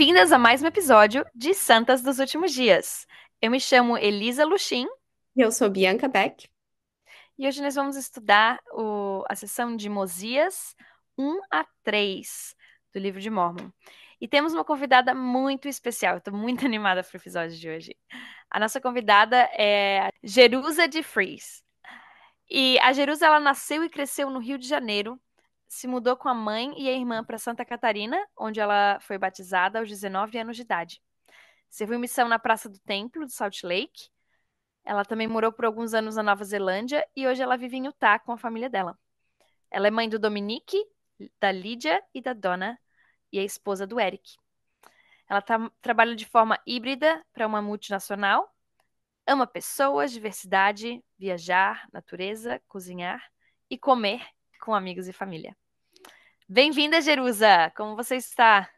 Bem-vindas a mais um episódio de Santas dos Últimos Dias. Eu me chamo Elisa Luxim Eu sou Bianca Beck. e hoje nós vamos estudar a sessão de Mosias 1 a 3 do livro de Mórmon. E temos uma convidada muito especial. Eu estou muito animada para o episódio de hoje. A nossa convidada é a Jerusa de Fries. E a Jerusa, ela nasceu e cresceu no Rio de Janeiro, se mudou com a mãe e a irmã para Santa Catarina, onde ela foi batizada aos 19 anos de idade. Serviu missão na Praça do Templo de Salt Lake. Ela também morou por alguns anos na Nova Zelândia e hoje ela vive em Utah com a família dela. Ela é mãe do Dominique, da Lídia e da Donna e é esposa do Eric. Ela trabalha de forma híbrida para uma multinacional, ama pessoas, diversidade, viajar, natureza, cozinhar e comer com amigos e família. Bem-vinda, Jerusa! Como você está?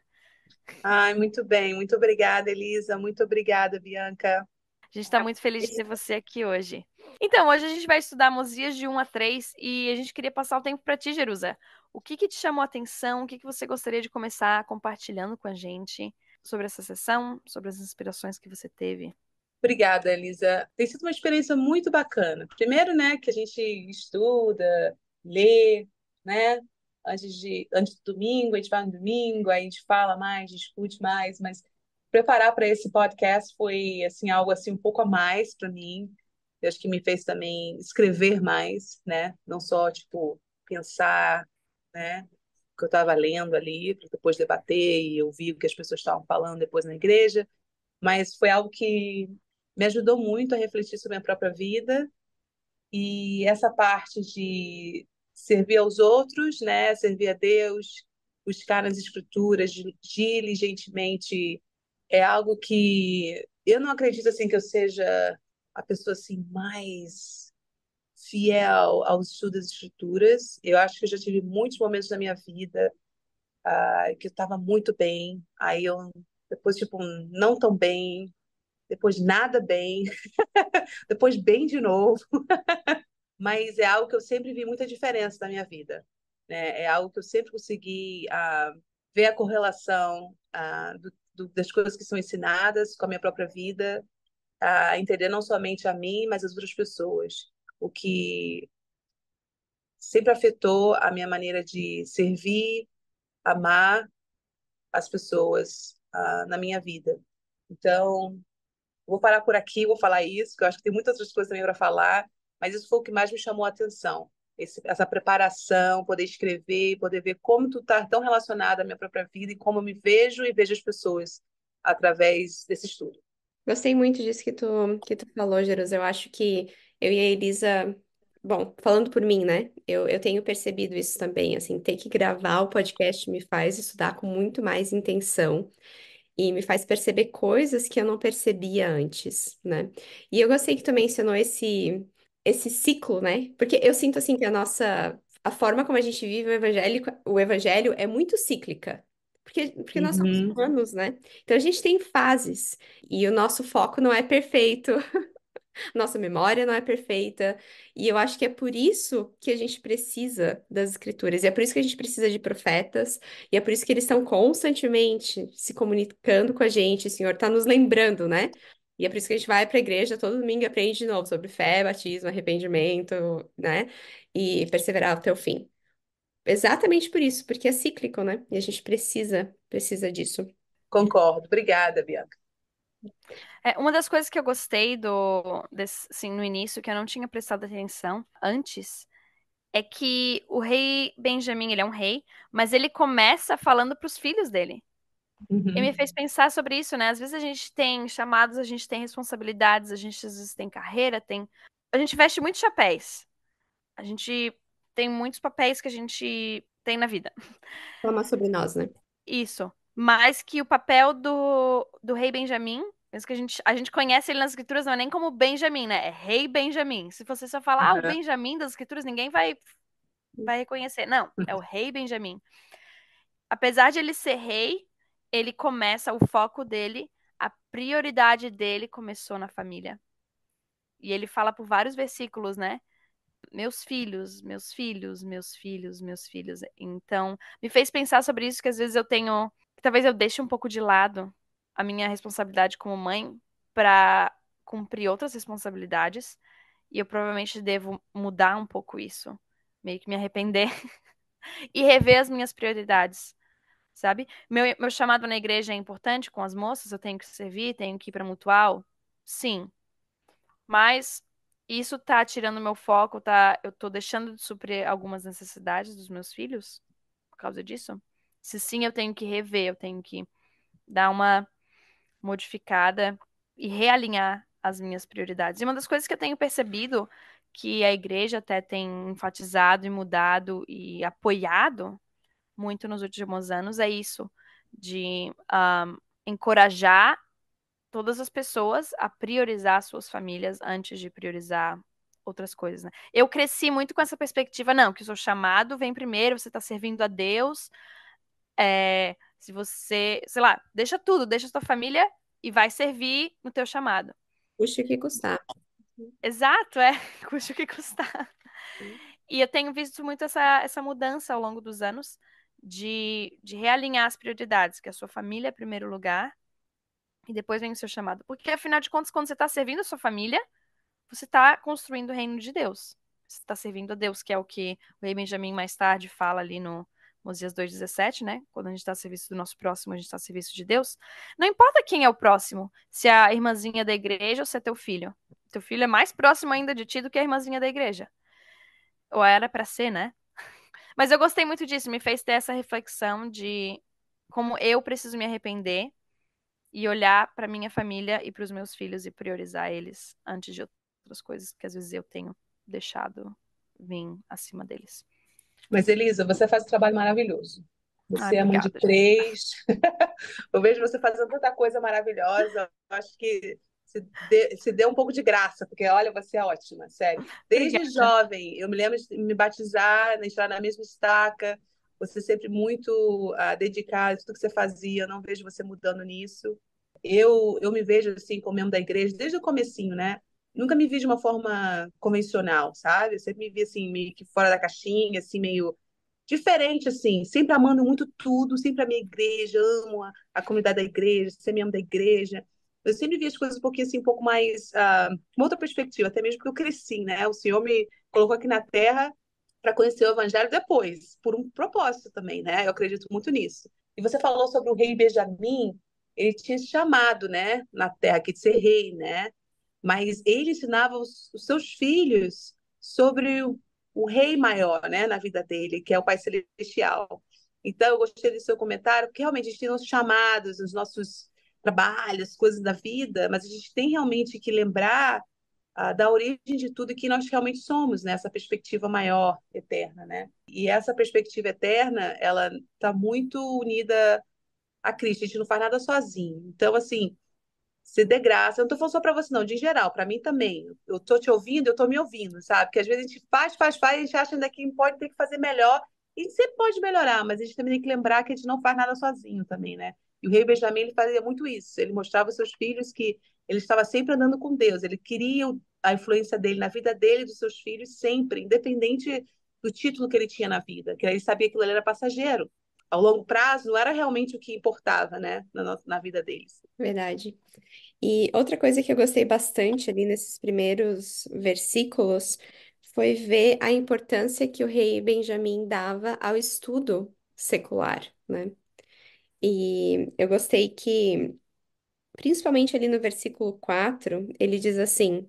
Ai, muito bem. Muito obrigada, Elisa. Muito obrigada, Bianca. A gente está muito feliz de ter você aqui hoje. Então, hoje a gente vai estudar Mosias de 1 a 3 e a gente queria passar o tempo para ti, Jerusa. O que que te chamou a atenção? O que que você gostaria de começar compartilhando com a gente sobre essa sessão, sobre as inspirações que você teve? Obrigada, Elisa. Tem sido uma experiência muito bacana. Primeiro, né, que a gente estuda, lê, né? Antes do domingo, a gente vai no domingo, aí a gente fala mais, discute mais, mas preparar para esse podcast foi assim algo assim um pouco a mais para mim. Eu acho que me fez também escrever mais, né? Não só tipo pensar, né? O que eu estava lendo ali, para depois debater e ouvir o que as pessoas estavam falando depois na igreja, mas foi algo que me ajudou muito a refletir sobre a minha própria vida e essa parte de servir aos outros, né, servir a Deus, buscar nas escrituras diligentemente é algo que eu não acredito assim que eu seja a pessoa assim mais fiel ao estudo das escrituras. Eu acho que eu já tive muitos momentos na minha vida que eu estava muito bem, aí eu depois tipo não tão bem, depois nada bem, depois bem de novo, mas é algo que eu sempre vi muita diferença na minha vida, né? É algo que eu sempre consegui ver a correlação das coisas que são ensinadas com a minha própria vida, entender não somente a mim, mas as outras pessoas, o que sempre afetou a minha maneira de servir, amar as pessoas na minha vida. Então, vou parar por aqui, vou falar isso, que eu acho que tem muitas outras coisas também para falar, mas isso foi o que mais me chamou a atenção. Essa preparação, poder escrever, poder ver como tu tá tão relacionada à minha própria vida e como eu me vejo e vejo as pessoas através desse estudo. Gostei muito disso que tu falou, Jerus. Eu acho que eu e a Elisa, bom, falando por mim, né? Eu tenho percebido isso também, assim, ter que gravar o podcast me faz estudar com muito mais intenção e me faz perceber coisas que eu não percebia antes, né? E eu gostei que tu mencionou esse ciclo, né? Porque eu sinto assim que a forma como a gente vive o evangelho é muito cíclica. Porque nós somos Uhum. humanos, né? Então a gente tem fases e o nosso foco não é perfeito, nossa memória não é perfeita. E eu acho que é por isso que a gente precisa das escrituras. E é por isso que a gente precisa de profetas. E é por isso que eles estão constantemente se comunicando com a gente. O Senhor está nos lembrando, né? E é por isso que a gente vai para a igreja todo domingo e aprende de novo sobre fé, batismo, arrependimento, né? E perseverar até o fim. Exatamente por isso, porque é cíclico, né? E a gente precisa disso. Concordo. Obrigada, Bianca. Uma das coisas que eu gostei assim, no início, que eu não tinha prestado atenção antes, é que o rei Benjamim, ele é um rei, mas ele começa falando para os filhos dele. E me Uhum. fez pensar sobre isso, né? Às vezes a gente tem chamados, a gente tem responsabilidades, a gente às vezes tem carreira, tem. A gente veste muitos chapéus. A gente tem muitos papéis que a gente tem na vida. Falar sobre nós, né? Isso. Mas que o papel do rei Benjamim, mesmo que a gente conhece ele nas escrituras, não é nem como Benjamim, né? É rei Benjamim. Se você só falar, o Uhum. Benjamim das escrituras, ninguém vai reconhecer. Não, é o rei Benjamim. Apesar de ele ser rei, ele começa, o foco dele, a prioridade dele começou na família. E ele fala por vários versículos, né? Meus filhos, meus filhos, meus filhos, meus filhos. Então, me fez pensar sobre isso, que às vezes eu tenho talvez eu deixe um pouco de lado a minha responsabilidade como mãe para cumprir outras responsabilidades. E eu provavelmente devo mudar um pouco isso. Meio que me arrepender e rever as minhas prioridades, sabe? Meu chamado na igreja é importante com as moças, eu tenho que servir, tenho que ir para mutual. Sim, mas isso tá tirando meu foco, tá? Eu tô deixando de suprir algumas necessidades dos meus filhos por causa disso. Se sim, eu tenho que rever, eu tenho que dar uma modificada e realinhar as minhas prioridades. E uma das coisas que eu tenho percebido que a igreja até tem enfatizado e mudado e apoiado muito nos últimos anos é isso, de encorajar todas as pessoas a priorizar suas famílias antes de priorizar outras coisas, né? Eu cresci muito com essa perspectiva, não, que o seu chamado vem primeiro, você está servindo a Deus, se você, sei lá, deixa tudo, deixa sua família e vai servir no teu chamado. Puxa o que custar. Exato, custe o que custar. E eu tenho visto muito essa mudança ao longo dos anos de realinhar as prioridades, que a sua família é primeiro lugar e depois vem o seu chamado. Porque, afinal de contas, quando você está servindo a sua família, você está construindo o reino de Deus. Você está servindo a Deus, que é o que o rei Benjamim mais tarde fala ali no Mosias 2,17, né? Quando a gente está a serviço do nosso próximo, a gente está a serviço de Deus. Não importa quem é o próximo, se é a irmãzinha da igreja ou se é teu filho. Teu filho é mais próximo ainda de ti do que a irmãzinha da igreja. Ou era para ser, né? Mas eu gostei muito disso, me fez ter essa reflexão de como eu preciso me arrepender e olhar para minha família e para os meus filhos e priorizar eles antes de outras coisas que às vezes eu tenho deixado vir acima deles. Mas, Elisa, você faz um trabalho maravilhoso. Ai, Você é mãe de obrigada, gente. 3. Eu vejo você fazendo tanta coisa maravilhosa. Eu acho que se deu um pouco de graça, porque olha, você é ótima, sério. Desde Obrigada. jovem, eu me lembro de me batizar, entrar na mesma estaca. Você sempre muito dedicada a tudo que você fazia. Eu não vejo você mudando nisso. Eu me vejo assim como membro da igreja desde o comecinho, né? Nunca me vi de uma forma convencional, sabe? Eu sempre me vi assim meio que fora da caixinha, assim meio diferente, assim, sempre amando muito tudo, sempre a minha igreja, amo a comunidade da igreja, ser membro da igreja. Eu sempre vi as coisas um pouquinho assim, um pouco mais, uma outra perspectiva, até mesmo porque eu cresci, né? O Senhor me colocou aqui na Terra para conhecer o Evangelho depois, por um propósito também, né? Eu acredito muito nisso. E você falou sobre o rei Benjamim, ele tinha chamado, né, na Terra aqui de ser rei, né? Mas ele ensinava os seus filhos sobre o rei maior, né, na vida dele, que é o Pai Celestial. Então, eu gostei do seu comentário, porque realmente a gente tem nossos chamados, os nossos trabalhos, coisas da vida, mas a gente tem realmente que lembrar da origem de tudo e que nós realmente somos, né? Essa perspectiva maior, eterna, né? E essa perspectiva eterna, ela está muito unida a Cristo. A gente não faz nada sozinho. Então, assim, se dê graça. Eu não tô falando só para você, não, de geral, para mim também. Eu tô te ouvindo, eu tô me ouvindo, sabe? Porque às vezes a gente faz, a gente acha ainda que pode ter que fazer melhor. E a gente sempre pode melhorar, mas a gente também tem que lembrar que a gente não faz nada sozinho também, né? E o rei Benjamim, ele fazia muito isso. Ele mostrava aos seus filhos que ele estava sempre andando com Deus. Ele queria a influência dele na vida dele e dos seus filhos sempre, independente do título que ele tinha na vida, que ele sabia que aquilo ali era passageiro. Ao longo prazo, não era realmente o que importava, né, na vida deles. Verdade. E outra coisa que eu gostei bastante ali nesses primeiros versículos foi ver a importância que o rei Benjamim dava ao estudo secular, né? E eu gostei que, principalmente ali no versículo 4 ele diz assim: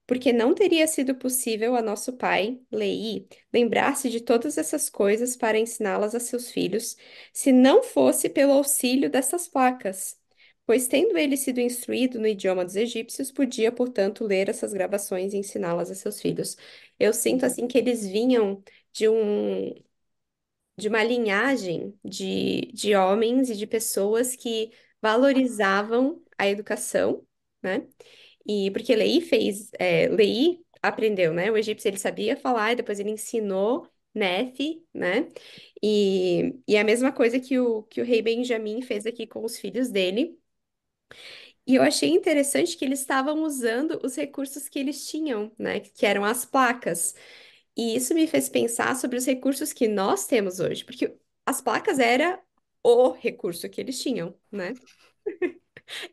porque não teria sido possível a nosso pai, Lei, lembrar-se de todas essas coisas para ensiná-las a seus filhos, se não fosse pelo auxílio dessas placas. Pois, tendo ele sido instruído no idioma dos egípcios, podia, portanto, ler essas gravações e ensiná-las a seus filhos. Eu sinto, assim, que eles vinham de um, de uma linhagem de homens e de pessoas que valorizavam a educação, né? E porque Lei aprendeu, né? O egípcio ele sabia falar e depois ele ensinou Nefe, né? E a mesma coisa que o rei Benjamim fez aqui com os filhos dele. E eu achei interessante que eles estavam usando os recursos que eles tinham, né? Que eram as placas. E isso me fez pensar sobre os recursos que nós temos hoje, porque as placas era o recurso que eles tinham, né?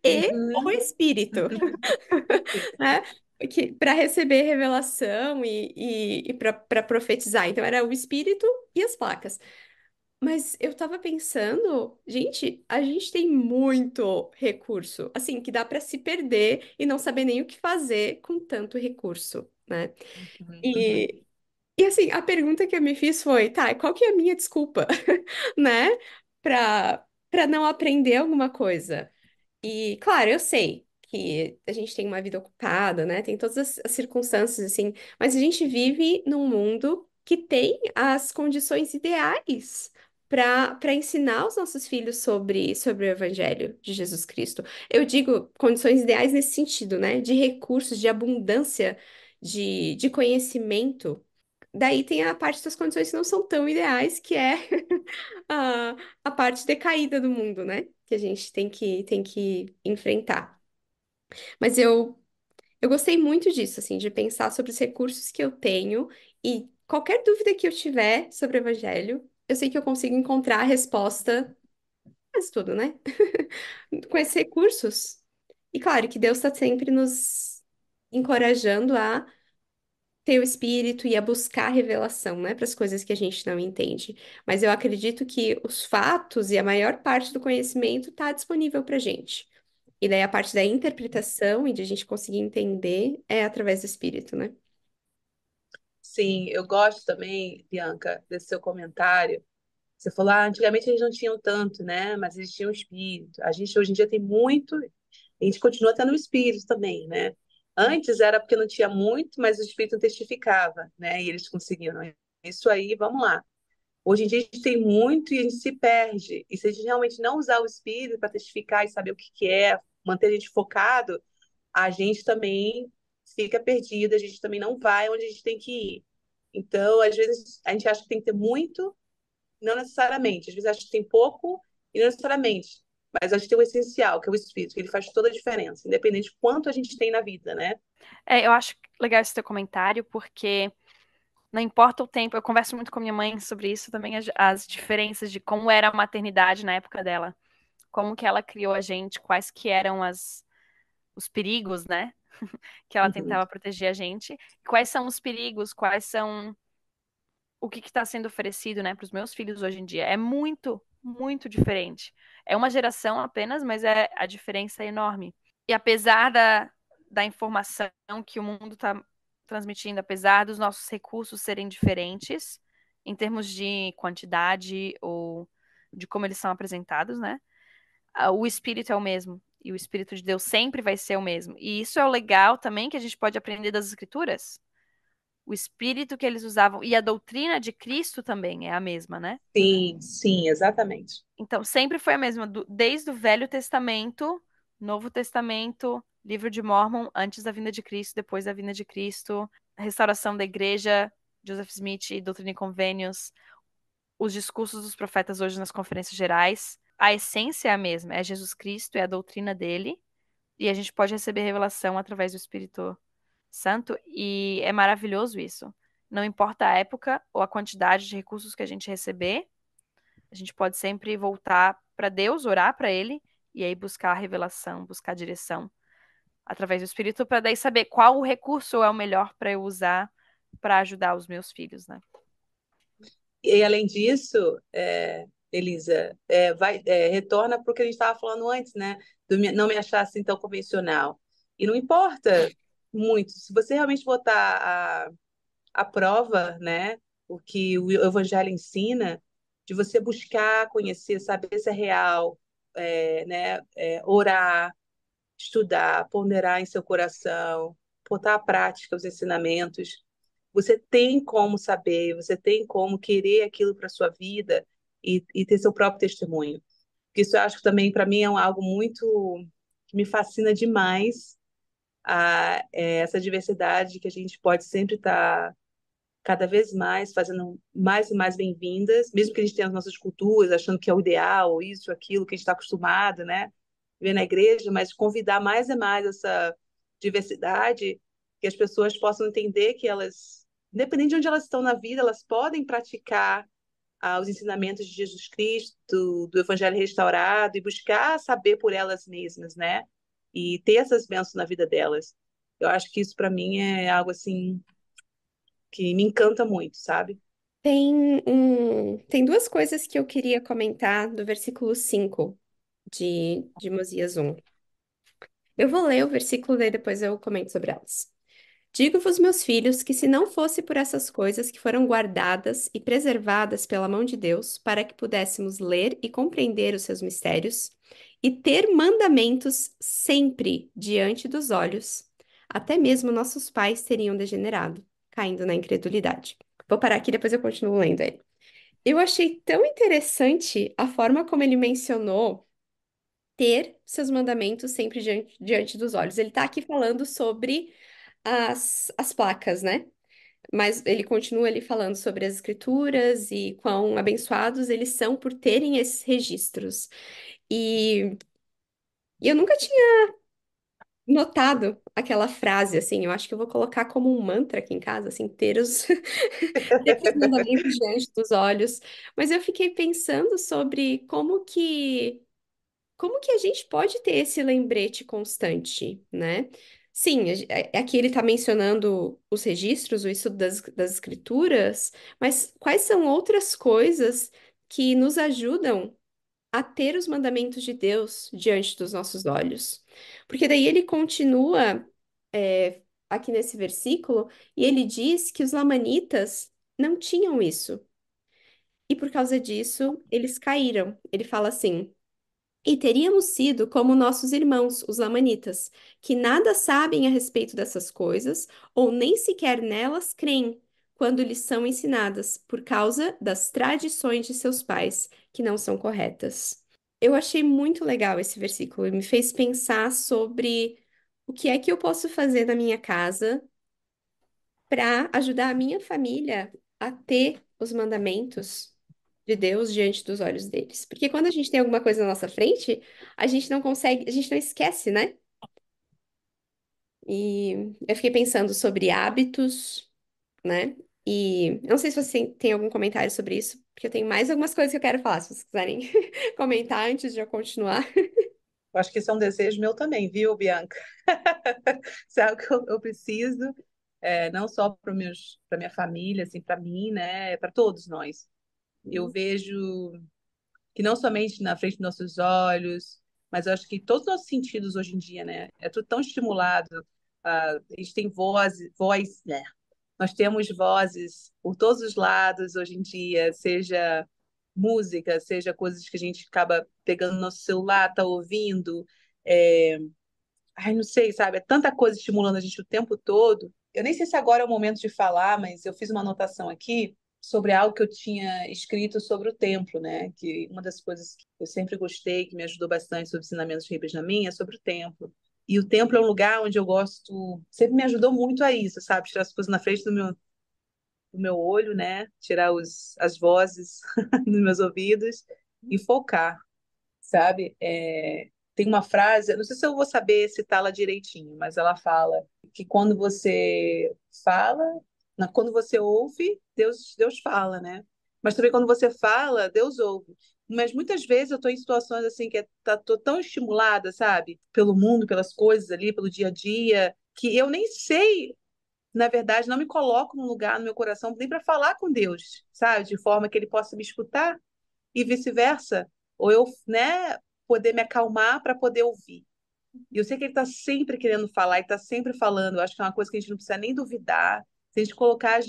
E o Uhum. espírito, Sim. né? Que para receber revelação e para profetizar. Então era o espírito e as placas. Mas eu tava pensando, gente, a gente tem muito recurso, assim, que dá para se perder e não saber nem o que fazer com tanto recurso, né? Uhum. Uhum. E, e assim, a pergunta que eu me fiz foi, tá, qual que é a minha desculpa, né? Para não aprender alguma coisa. E, claro, eu sei que a gente tem uma vida ocupada, né? Tem todas as circunstâncias, assim, mas a gente vive num mundo que tem as condições ideais para ensinar os nossos filhos sobre o Evangelho de Jesus Cristo. Eu digo condições ideais nesse sentido, né? De recursos, de abundância, de conhecimento. Daí tem a parte das condições que não são tão ideais, que é a, a parte decaída do mundo, né? Que a gente tem que enfrentar. Mas eu gostei muito disso, assim, de pensar sobre os recursos que eu tenho e qualquer dúvida que eu tiver sobre o Evangelho, eu sei que eu consigo encontrar a resposta, quase tudo, né? Com esses recursos. E claro que Deus está sempre nos encorajando a ter o espírito e a buscar revelação, né, para as coisas que a gente não entende. Mas eu acredito que os fatos e a maior parte do conhecimento está disponível para gente. E daí a parte da interpretação e de a gente conseguir entender é através do espírito, né? Sim, eu gosto também, Bianca, desse seu comentário. Você falou, antigamente eles não tinham tanto, né? Mas eles tinham espírito. A gente hoje em dia tem muito, a gente continua tendo o espírito também, né? Antes era porque não tinha muito, mas o espírito testificava, né? E eles conseguiam. Isso aí, vamos lá. Hoje em dia a gente tem muito e a gente se perde. E se a gente realmente não usar o espírito para testificar e saber o que que é, manter a gente focado, a gente também fica perdido, a gente também não vai onde a gente tem que ir. Então, às vezes, a gente acha que tem que ter muito, não necessariamente. Às vezes, acha que tem pouco e não necessariamente. Mas a gente tem o essencial, que é o espírito, que ele faz toda a diferença, independente de quanto a gente tem na vida, né? Eu acho legal esse teu comentário, porque não importa o tempo, eu converso muito com minha mãe sobre isso também, as diferenças de como era a maternidade na época dela, como que ela criou a gente, quais que eram os perigos, né, que ela Uhum. tentava proteger a gente, quais são os perigos, quais são o que está sendo oferecido, né, para os meus filhos hoje em dia. É muito, muito diferente. É uma geração apenas, mas a diferença é enorme. E apesar da informação que o mundo está transmitindo, apesar dos nossos recursos serem diferentes, em termos de quantidade ou de como eles são apresentados, né? O espírito é o mesmo. E o espírito de Deus sempre vai ser o mesmo. E isso é o legal também que a gente pode aprender das escrituras. O espírito que eles usavam e a doutrina de Cristo também é a mesma, né? Sim, sim, exatamente. Então, sempre foi a mesma, desde o Velho Testamento, Novo Testamento, Livro de Mórmon, antes da vinda de Cristo, depois da vinda de Cristo, a restauração da igreja, Joseph Smith, Doutrina e Convênios, os discursos dos profetas hoje nas conferências gerais. A essência é a mesma, é Jesus Cristo, é a doutrina dele, e a gente pode receber revelação através do Espírito Santo, e é maravilhoso isso. Não importa a época ou a quantidade de recursos que a gente receber, a gente pode sempre voltar para Deus, orar para Ele e aí buscar a revelação, buscar a direção através do Espírito para daí saber qual o recurso é o melhor para eu usar para ajudar os meus filhos, né? E além disso, Elisa, retorna para o que a gente estava falando antes, né? Não me achar assim tão convencional. E não importa muito, se você realmente botar a prova, né? O que o Evangelho ensina, de você buscar, conhecer, saber se é real, né? Orar, estudar, ponderar em seu coração, botar à prática os ensinamentos. Você tem como saber, você tem como querer aquilo para sua vida e ter seu próprio testemunho. Porque isso eu acho que também, para mim, é algo muito que me fascina demais, essa diversidade que a gente pode sempre estar cada vez mais fazendo mais e mais bem-vindas, mesmo que a gente tenha as nossas culturas, achando que é o ideal, ou isso, aquilo que a gente está acostumado, né? Ver na igreja, mas convidar mais e mais essa diversidade, que as pessoas possam entender que elas, independente de onde elas estão na vida, elas podem praticar aos ensinamentos de Jesus Cristo, do Evangelho restaurado, e buscar saber por elas mesmas, né? E ter essas bênçãos na vida delas. Eu acho que isso para mim é algo assim que me encanta muito, sabe? Tem duas coisas que eu queria comentar do versículo 5 de Mosias 1. Eu vou ler o versículo, daí depois eu comento sobre elas. Digo-vos, meus filhos, que se não fosse por essas coisas que foram guardadas e preservadas pela mão de Deus, para que pudéssemos ler e compreender os seus mistérios, e ter mandamentos sempre diante dos olhos, até mesmo nossos pais teriam degenerado, caindo na incredulidade. Vou parar aqui, depois eu continuo lendo ele. Eu achei tão interessante a forma como ele mencionou ter seus mandamentos sempre diante dos olhos. Ele está aqui falando sobre as placas, né? Mas ele continua ali falando sobre as escrituras e quão abençoados eles são por terem esses registros. E, e eu nunca tinha notado aquela frase, assim, eu acho que eu vou colocar como um mantra aqui em casa, assim, ter os mandamentos diante dos olhos. Mas eu fiquei pensando sobre como que a gente pode ter esse lembrete constante, né? Sim, aqui ele está mencionando os registros, o estudo das escrituras, mas quais são outras coisas que nos ajudam a ter os mandamentos de Deus diante dos nossos olhos? Porque daí ele continua, aqui nesse versículo, e ele diz que os lamanitas não tinham isso. E por causa disso, eles caíram. Ele fala assim. E teríamos sido como nossos irmãos, os lamanitas, que nada sabem a respeito dessas coisas, ou nem sequer nelas creem, quando lhes são ensinadas, por causa das tradições de seus pais, que não são corretas. Eu achei muito legal esse versículo e me fez pensar sobre o que é que eu posso fazer na minha casa para ajudar a minha família a ter os mandamentos de Deus diante dos olhos deles. Porque quando a gente tem alguma coisa na nossa frente, a gente não consegue, a gente não esquece, né? E eu fiquei pensando sobre hábitos, né? E eu não sei se você tem algum comentário sobre isso, porque eu tenho mais algumas coisas que eu quero falar, se vocês quiserem comentar antes de eu continuar. Eu acho que isso é um desejo meu também, viu, Bianca? Isso é algo que eu preciso, não só para minha família, assim, para mim, né? Para todos nós. Eu vejo que não somente na frente dos nossos olhos, mas eu acho que todos os nossos sentidos hoje em dia, né? É tudo tão estimulado. A gente tem voz, né? Nós temos vozes por todos os lados hoje em dia, seja música, seja coisas que a gente acaba pegando no nosso celular, tá ouvindo. É... Ai, não sei, sabe? É tanta coisa estimulando a gente o tempo todo. Eu nem sei se agora é o momento de falar, mas eu fiz uma anotação aqui sobre algo que eu tinha escrito sobre o templo, né? Que uma das coisas que eu sempre gostei, que me ajudou bastante sobre ensinamentos de Ribas na minha, é sobre o templo. E o templo é um lugar onde eu gosto, sempre me ajudou muito a isso, sabe? Tirar as coisas na frente do meu olho, né? Tirar as vozes dos meus ouvidos e focar, sabe? Tem uma frase, eu não sei se eu vou saber citá-la direitinho, mas ela fala que quando você fala, quando você ouve, Deus fala, né? Mas também quando você fala, Deus ouve. Mas muitas vezes eu estou em situações assim que tô tão estimulada, sabe? Pelo mundo, pelas coisas ali, pelo dia a dia, que eu nem sei, na verdade, não me coloco num lugar no meu coração nem para falar com Deus, sabe? De forma que Ele possa me escutar e vice-versa. Ou eu, né, poder me acalmar para poder ouvir. E eu sei que Ele está sempre querendo falar e está sempre falando. Eu acho que é uma coisa que a gente não precisa nem duvidar. Se a gente colocar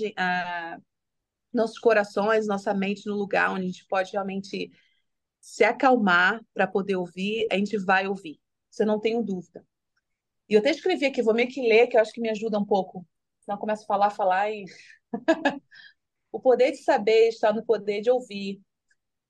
nossos corações, nossa mente no lugar onde a gente pode realmente se acalmar para poder ouvir, a gente vai ouvir. Isso eu não tenho dúvida. E eu até escrevi aqui, vou meio que ler, que eu acho que me ajuda um pouco. Senão eu começo a falar e o poder de saber está no poder de ouvir.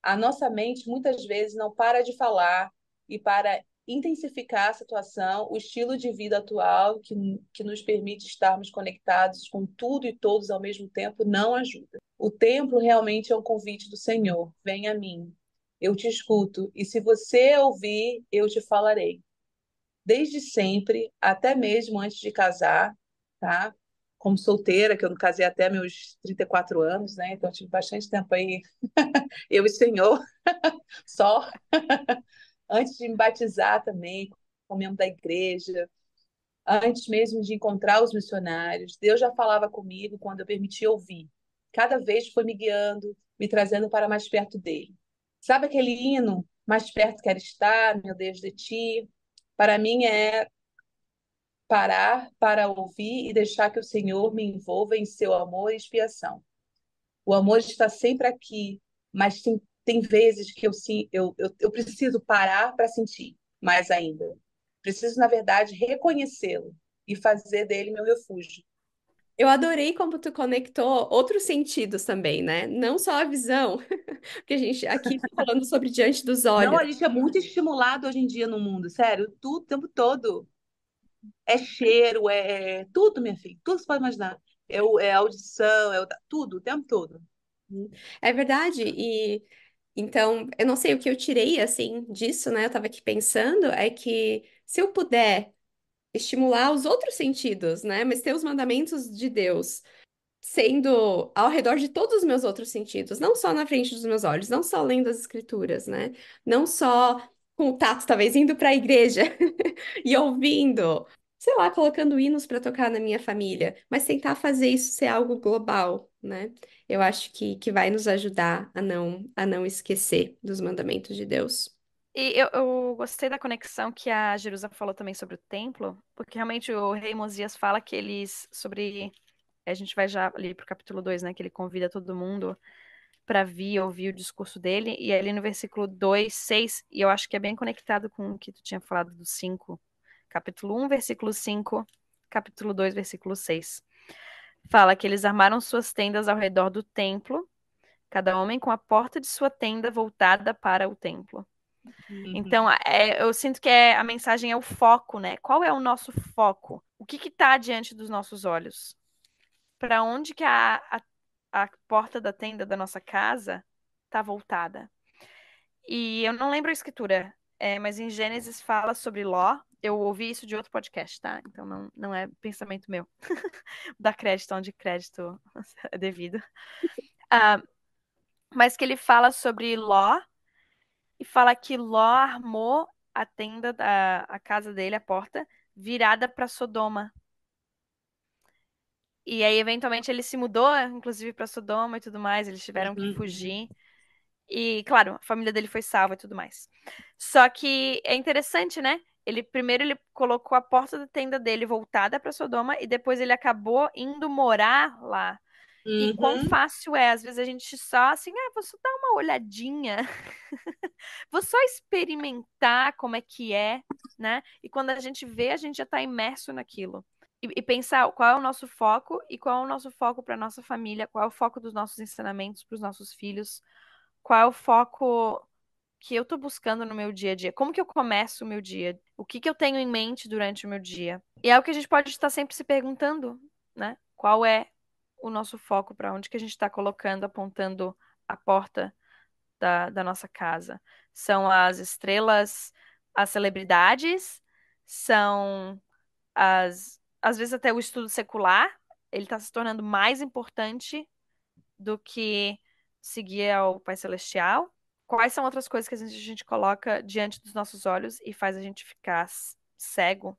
A nossa mente muitas vezes não para de falar e para intensificar a situação, o estilo de vida atual que nos permite estarmos conectados com tudo e todos ao mesmo tempo não ajuda. O templo realmente é um convite do Senhor. Venha a mim. Eu te escuto e se você ouvir, eu te falarei. Desde sempre, até mesmo antes de casar, tá? como solteira, que eu não casei até meus 34 anos, né? Então, eu tive bastante tempo aí, eu e o Senhor, só. Antes de me batizar também, como membro da igreja, antes mesmo de encontrar os missionários, Deus já falava comigo quando eu permitia ouvir. Cada vez foi me guiando, me trazendo para mais perto dele. Sabe aquele hino, mais perto quero estar, meu Deus de ti? Para mim é parar para ouvir e deixar que o Senhor me envolva em seu amor e expiação. O amor está sempre aqui, mas tem vezes que eu preciso parar para sentir mais ainda. Preciso, na verdade, reconhecê-lo e fazer dele meu refúgio. Eu adorei como tu conectou outros sentidos também, né? Não só a visão, porque a gente aqui tá falando sobre diante dos Não, olhos. a gente é muito estimulado hoje em dia no mundo, sério, tudo, o tempo todo. É cheiro, é tudo, minha filha, tudo que você pode imaginar. É audição, tudo, o tempo todo. É verdade. E então, eu não sei o que eu tirei assim disso, né? Eu tava aqui pensando, é que se eu puder estimular os outros sentidos, né? Mas ter os mandamentos de Deus sendo ao redor de todos os meus outros sentidos, não só na frente dos meus olhos, não só lendo as escrituras, né? Não só com o tato, talvez indo para a igreja e ouvindo, sei lá, colocando hinos para tocar na minha família, mas tentar fazer isso ser algo global, né? Eu acho que vai nos ajudar a não esquecer dos mandamentos de Deus. E eu gostei da conexão que a Jerusa falou também sobre o templo, porque realmente o rei Mosias fala que eles, sobre. A gente vai já ali pro capítulo 2, né? Que ele convida todo mundo para vir ouvir o discurso dele. E ali no versículo 2, 6, e eu acho que é bem conectado com o que tu tinha falado do 5. Capítulo 1, versículo 5, capítulo 2, versículo 6. Fala que eles armaram suas tendas ao redor do templo, cada homem com a porta de sua tenda voltada para o templo. Então, Uhum. eu sinto que a mensagem é o foco, né? Qual é o nosso foco? O que está diante dos nossos olhos? Para onde que a porta da tenda da nossa casa está voltada? E eu não lembro a escritura, mas em Gênesis fala sobre Ló. Eu ouvi isso de outro podcast, tá? Então não é pensamento meu. Dá crédito onde crédito é devido. Ah, mas que ele fala sobre Ló e fala que Ló armou a tenda da a casa dele, a porta, virada para Sodoma. E aí, eventualmente, ele se mudou, inclusive, para Sodoma e tudo mais. Eles tiveram que Uhum. fugir. E, claro, a família dele foi salva e tudo mais. Só que é interessante, né? Ele colocou a porta da tenda dele voltada para Sodoma e depois ele acabou indo morar lá. E quão Uhum. fácil é, às vezes a gente só assim, vou só dar uma olhadinha, vou só experimentar como é que é, né? E quando a gente vê, a gente já está imerso naquilo. E pensar qual é o nosso foco e qual é o nosso foco para nossa família, qual é o foco dos nossos ensinamentos para os nossos filhos, qual é o foco que eu estou buscando no meu dia a dia, como que eu começo o meu dia, o que que eu tenho em mente durante o meu dia. E é o que a gente pode estar sempre se perguntando, né? Qual é o nosso foco, para onde que a gente está colocando, apontando a porta da nossa casa? São as estrelas, as celebridades, são às vezes até o estudo secular, ele está se tornando mais importante do que seguir ao Pai Celestial. Quais são outras coisas que a gente coloca diante dos nossos olhos e faz a gente ficar cego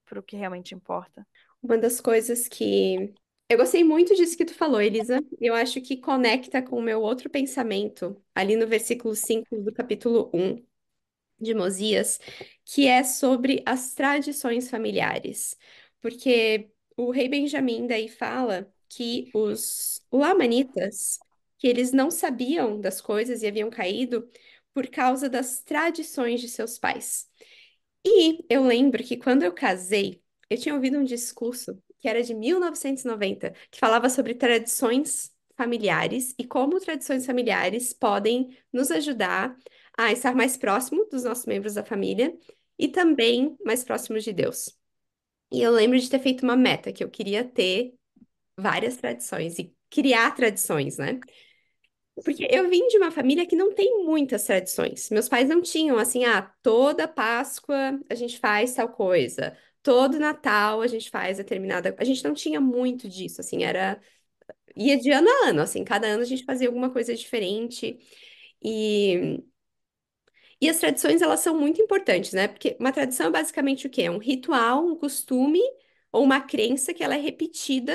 para o que realmente importa? Uma das coisas que eu gostei muito disso que tu falou, Elisa. Eu acho que conecta com o meu outro pensamento, ali no versículo 5 do capítulo 1 de Mosias, que é sobre as tradições familiares. Porque o rei Benjamim daí fala que os lamanitas, que eles não sabiam das coisas e haviam caído por causa das tradições de seus pais. E eu lembro que quando eu casei, eu tinha ouvido um discurso que era de 1990, que falava sobre tradições familiares e como tradições familiares podem nos ajudar a estar mais próximo dos nossos membros da família e também mais próximos de Deus. E eu lembro de ter feito uma meta que eu queria ter várias tradições e criar tradições, né? Porque eu vim de uma família que não tem muitas tradições. Meus pais não tinham assim, toda Páscoa a gente faz tal coisa. todo Natal a gente faz determinada. A gente não tinha muito disso, assim, era. Ia de ano a ano, assim, cada ano a gente fazia alguma coisa diferente. E, e as tradições, elas são muito importantes, né? Porque uma tradição é basicamente o quê? É um ritual, um costume ou uma crença que ela é repetida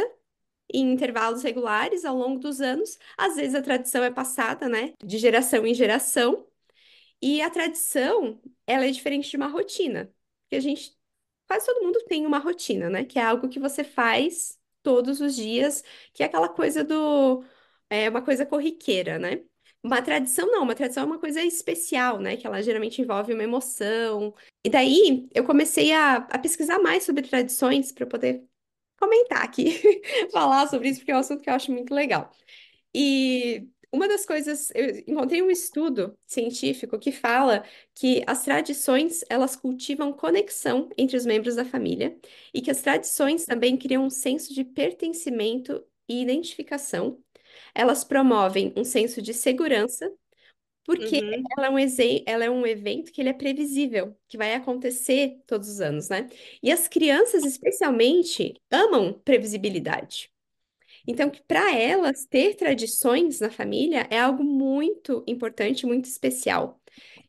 em intervalos regulares ao longo dos anos. Às vezes a tradição é passada, né, de geração em geração. E a tradição, ela é diferente de uma rotina. Porque a gente, quase todo mundo tem uma rotina, né? Que é algo que você faz todos os dias, que é aquela coisa do, é uma coisa corriqueira, né? Uma tradição não, uma tradição é uma coisa especial, né? Que ela geralmente envolve uma emoção. E daí eu comecei a pesquisar mais sobre tradições para poder comentar aqui, falar sobre isso, porque é um assunto que eu acho muito legal. E uma das coisas, eu encontrei um estudo científico que fala que as tradições, elas cultivam conexão entre os membros da família e que as tradições também criam um senso de pertencimento e identificação. Elas promovem um senso de segurança, porque Uhum, ela é um evento que ele é previsível, que vai acontecer todos os anos, né? E as crianças, especialmente, amam previsibilidade. Então, que para elas, ter tradições na família é algo muito importante, muito especial,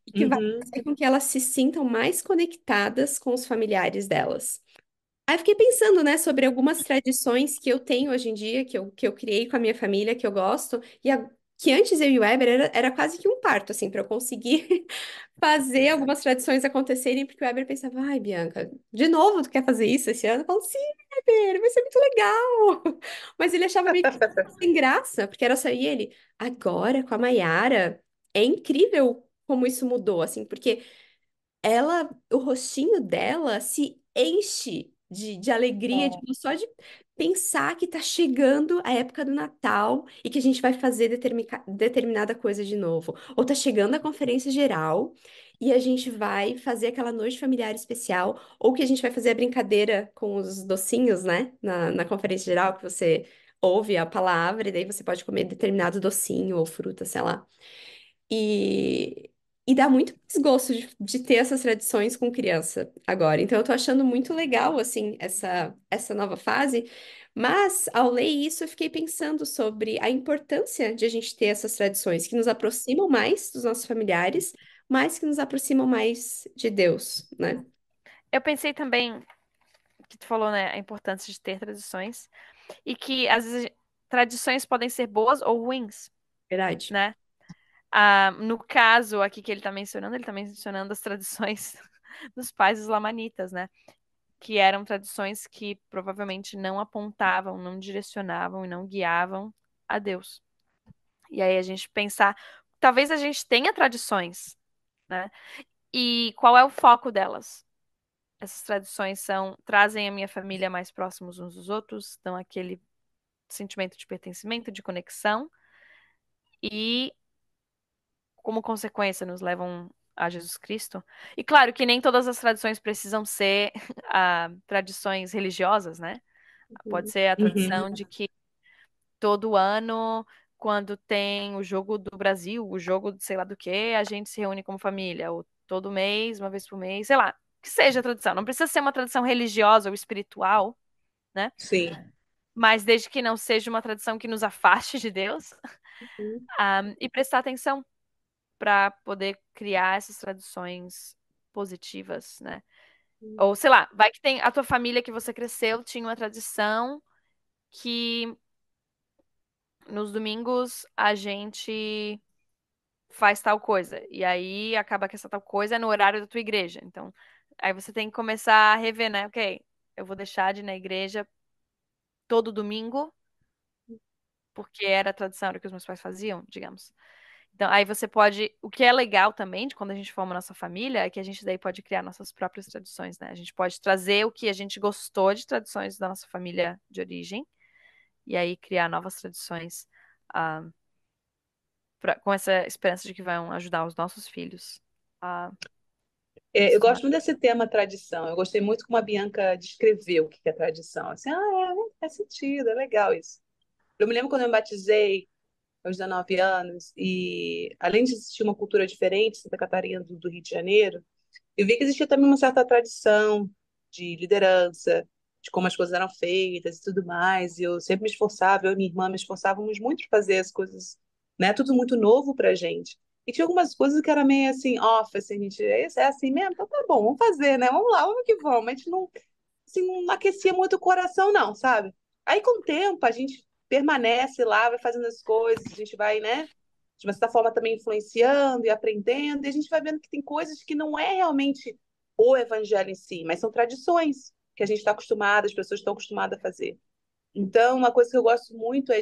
e que vai uhum. fazer com que elas se sintam mais conectadas com os familiares delas. Aí eu fiquei pensando, né, sobre algumas tradições que eu tenho hoje em dia, que eu criei com a minha família, que eu gosto, que antes eu e o Weber era quase que um parto, assim, para eu conseguir fazer algumas tradições acontecerem, porque o Weber pensava, ai, Bianca, de novo tu quer fazer isso esse ano? Eu falo, sim, Weber, vai ser muito legal. Mas ele achava meio sem graça, porque era só eu e ele. Agora, com a Maiara, é incrível como isso mudou, assim, porque o rostinho dela se enche de alegria, É. tipo, só de pensar que tá chegando a época do Natal e que a gente vai fazer determinada coisa de novo. Ou tá chegando a conferência geral e a gente vai fazer aquela noite familiar especial, ou que a gente vai fazer a brincadeira com os docinhos, né? Na conferência geral, que você ouve a palavra e daí você pode comer determinado docinho ou fruta, sei lá. E, e dá muito mais gosto de ter essas tradições com criança agora. Então, eu tô achando muito legal, assim, essa nova fase. Mas, ao ler isso, eu fiquei pensando sobre a importância de a gente ter essas tradições que nos aproximam mais dos nossos familiares, mas que nos aproximam mais de Deus, né? Eu pensei também que tu falou, né, a importância de ter tradições e que às vezes tradições podem ser boas ou ruins, Verdade. né? No caso aqui que ele tá mencionando as tradições dos pais dos lamanitas, né? Que eram tradições que provavelmente não apontavam, não direcionavam e não guiavam a Deus. E aí a gente pensar, talvez a gente tenha tradições, né? E qual é o foco delas? Essas tradições trazem a minha família mais próximos uns dos outros, dão aquele sentimento de pertencimento, de conexão e, como consequência, nos levam a Jesus Cristo. E claro que nem todas as tradições precisam ser tradições religiosas, né? Pode ser a tradição Uhum. de que todo ano, quando tem o jogo do Brasil, o jogo de sei lá do que, a gente se reúne como família, ou todo mês, uma vez por mês, sei lá, que seja a tradição. Não precisa ser uma tradição religiosa ou espiritual, né? Sim. Mas desde que não seja uma tradição que nos afaste de Deus, e prestar atenção para poder criar essas tradições positivas, né? Ou sei lá, vai que tem a tua família que você cresceu tinha uma tradição que nos domingos a gente faz tal coisa. E aí acaba que essa tal coisa é no horário da tua igreja. Então, aí você tem que começar a rever, né? Ok, eu vou deixar de ir na igreja todo domingo, porque era a tradição, era o que os meus pais faziam, digamos. Então, aí você pode. O que é legal também de quando a gente forma nossa família é que a gente daí pode criar nossas próprias tradições, né? A gente pode trazer o que a gente gostou de tradições da nossa família de origem e aí criar novas tradições. ah, com essa esperança de que vão ajudar os nossos filhos a É, se eu tornar. gosto muito desse tema tradição. Eu gostei muito como a Bianca descreveu o que é tradição. Assim, faz sentido, é legal isso. Eu me lembro quando eu me batizei aos 19 anos e, além de existir uma cultura diferente, Santa Catarina do Rio de Janeiro, eu vi que existia também uma certa tradição. de liderança, de como as coisas eram feitas e tudo mais. E eu sempre me esforçava, eu e minha irmã me esforçávamos muito para fazer as coisas, né? Tudo muito novo pra gente. E tinha algumas coisas que era meio assim, off, assim, a gente, é assim mesmo? Então tá bom, vamos fazer, né? Vamos lá, vamos que vamos. A gente não, assim, não aquecia muito o coração, não, sabe? Aí, com o tempo, a gente permanece lá, vai fazendo as coisas, a gente vai, né? De uma certa forma também influenciando e aprendendo, e a gente vai vendo que tem coisas que não é realmente o evangelho em si, mas são tradições que a gente está acostumado, as pessoas estão acostumadas a fazer. Então, uma coisa que eu gosto muito é,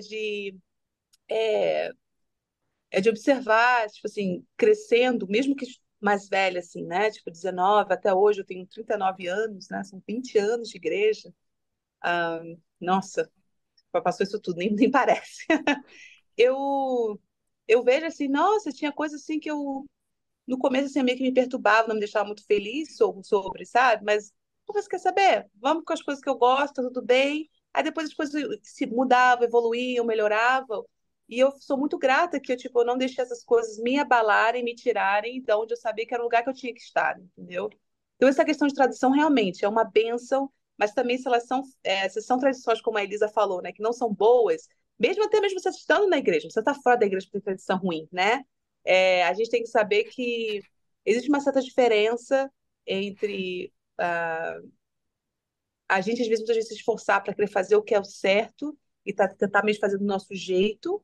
é de observar, tipo assim, crescendo, mesmo que mais velha, assim, né? Tipo, 19, até hoje eu tenho 39 anos, né? São 20 anos de igreja. Nossa, passou isso tudo, nem parece. Eu, eu vejo assim, nossa, tinha coisa assim que eu no começo, assim, meio que me perturbava, não me deixava muito feliz sobre, sabe? Mas, pô, você quer saber? Vamos com as coisas que eu gosto, tá tudo bem. Aí depois as coisas se mudavam, evoluíam, melhoravam. E eu sou muito grata que tipo, eu não deixei essas coisas me abalarem, me tirarem de onde eu sabia que era o lugar que eu tinha que estar, entendeu? Então, essa questão de tradição realmente é uma bênção, mas também se elas são, se são tradições, como a Elisa falou, né, que não são boas, mesmo até mesmo você estando na igreja, você está fora da igreja por ter tradição ruim, né? A gente tem que saber que existe uma certa diferença entre a gente, às vezes, muitas vezes se esforçar para querer fazer o que é o certo e tentar mesmo fazer do nosso jeito,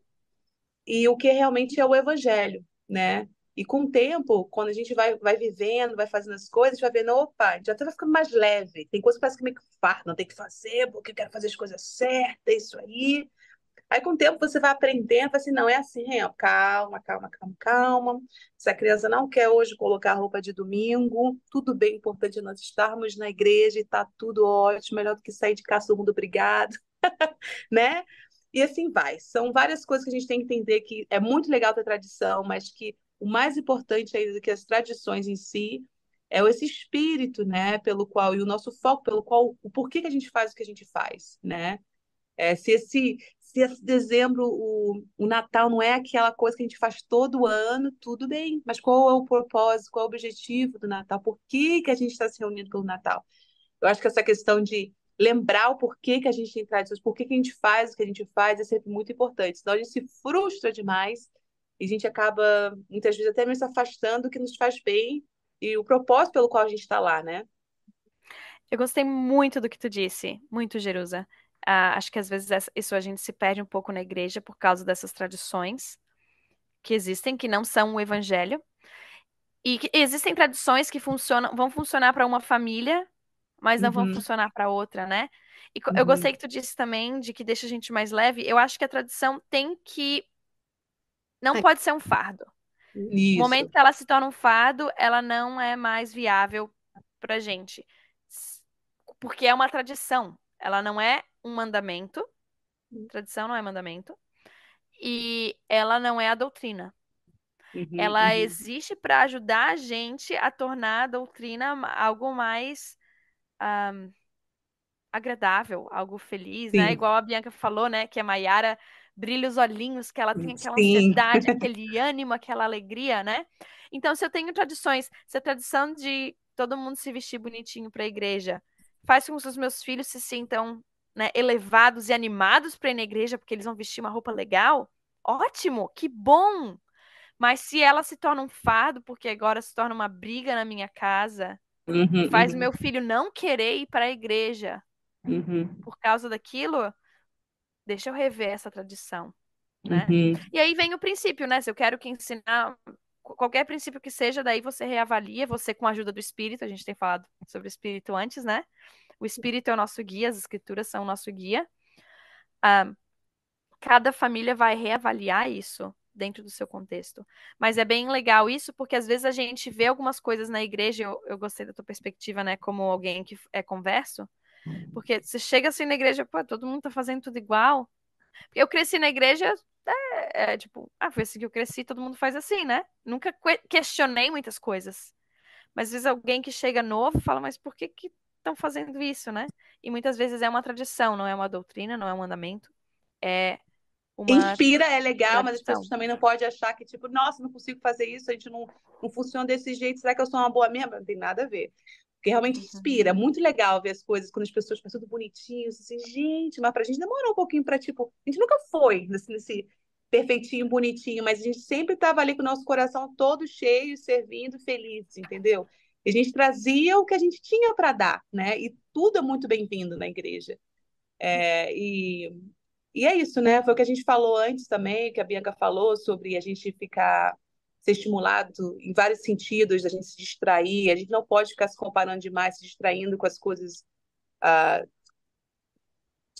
e o que realmente é o evangelho, né? E com o tempo, quando a gente vai vivendo, vai fazendo as coisas, a gente vai vendo, opa, a gente até vai ficando mais leve. Tem coisa que parece que meio que fardo, não tem que fazer, porque eu quero fazer as coisas certas, isso aí. Aí, com o tempo, você vai aprendendo, vai assim, não, é assim, ó, calma, calma, calma, calma. Se a criança não quer hoje colocar a roupa de domingo, tudo bem, importante é nós estarmos na igreja e tá tudo ótimo, melhor do que sair de casa todo mundo obrigado, né? E assim vai. São várias coisas que a gente tem que entender que é muito legal ter tradição, mas que o mais importante ainda do que as tradições em si é esse espírito, né, pelo qual, e o nosso foco, pelo qual, o porquê que a gente faz o que a gente faz, né? Se esse dezembro, o Natal não é aquela coisa que a gente faz todo ano, tudo bem. Mas qual é o propósito, qual é o objetivo do Natal? Por que que a gente está se reunindo pelo Natal? Eu acho que essa questão de lembrar o porquê que a gente tem tradições, por que que a gente faz o que a gente faz, é sempre muito importante. Senão a gente se frustra demais e a gente acaba, muitas vezes, até mesmo se afastando do que nos faz bem e o propósito pelo qual a gente está lá, né? Eu gostei muito do que tu disse, muito, Jerusa. Acho que às vezes isso a gente se perde um pouco na igreja por causa dessas tradições que existem, que não são o evangelho. E que existem tradições que funcionam, vão funcionar para uma família, mas não vão Uhum, funcionar para outra, né? E eu gostei uhum. que tu disse também de que deixa a gente mais leve. Eu acho que a tradição tem que. Não Ai, pode ser um fardo. No momento Isso. que ela se torna um fardo, ela não é mais viável pra gente. S- Porque é uma tradição. Ela não é um mandamento. Tradição não é mandamento. E ela não é a doutrina. Uhum, Ela uhum. existe para ajudar a gente a tornar a doutrina algo mais agradável, algo feliz, né? Sim, Igual a Bianca falou, né? Que a Maiara brilha os olhinhos, que ela tem aquela sim. ansiedade, aquele ânimo, aquela alegria, né? Então, se eu tenho tradições, se a tradição de todo mundo se vestir bonitinho para a igreja faz com que os meus filhos se sintam, né, elevados e animados para ir na igreja porque eles vão vestir uma roupa legal, ótimo, que bom! Mas se ela se torna um fardo, porque agora se torna uma briga na minha casa, e Uhum, faz o uhum, meu filho não querer ir para a igreja uhum, por causa daquilo, deixa eu rever essa tradição, né? uhum, E aí vem o princípio, né? Se eu quero que ensinar qualquer princípio que seja, daí você reavalia, você com a ajuda do Espírito, a gente tem falado sobre o Espírito antes, né? O Espírito é o nosso guia, as Escrituras são o nosso guia. Ah, cada família vai reavaliar isso dentro do seu contexto. Mas é bem legal isso, porque às vezes a gente vê algumas coisas na igreja, eu gostei da tua perspectiva, né, como alguém que é converso, porque você chega assim na igreja, pô, todo mundo tá fazendo tudo igual. Eu cresci na igreja, tipo, foi assim que eu cresci, todo mundo faz assim, né? Nunca questionei muitas coisas. Mas às vezes alguém que chega novo fala, mas por que que estão fazendo isso, né? E muitas vezes é uma tradição, não é uma doutrina, não é um mandamento, é uma Inspira, é legal, mas as pessoas tradição. também não podem achar que, tipo, nossa, não consigo fazer isso, a gente não funciona desse jeito, será que eu sou uma boa mesma? Não tem nada a ver. Porque realmente inspira. É Uhum. muito legal ver as coisas quando as pessoas fazem tudo bonitinho. Assim, gente, mas pra gente demorou um pouquinho pra, tipo, a gente nunca foi nesse perfeitinho, bonitinho, mas a gente sempre estava ali com o nosso coração todo cheio, servindo, feliz, entendeu? E a gente trazia o que a gente tinha para dar, né? E tudo é muito bem-vindo na igreja. É, e é isso, né? Foi o que a gente falou antes também, que a Bianca falou sobre a gente ficar ser estimulado em vários sentidos, a gente se distrair, a gente não pode ficar se comparando demais, se distraindo com as coisas, ah,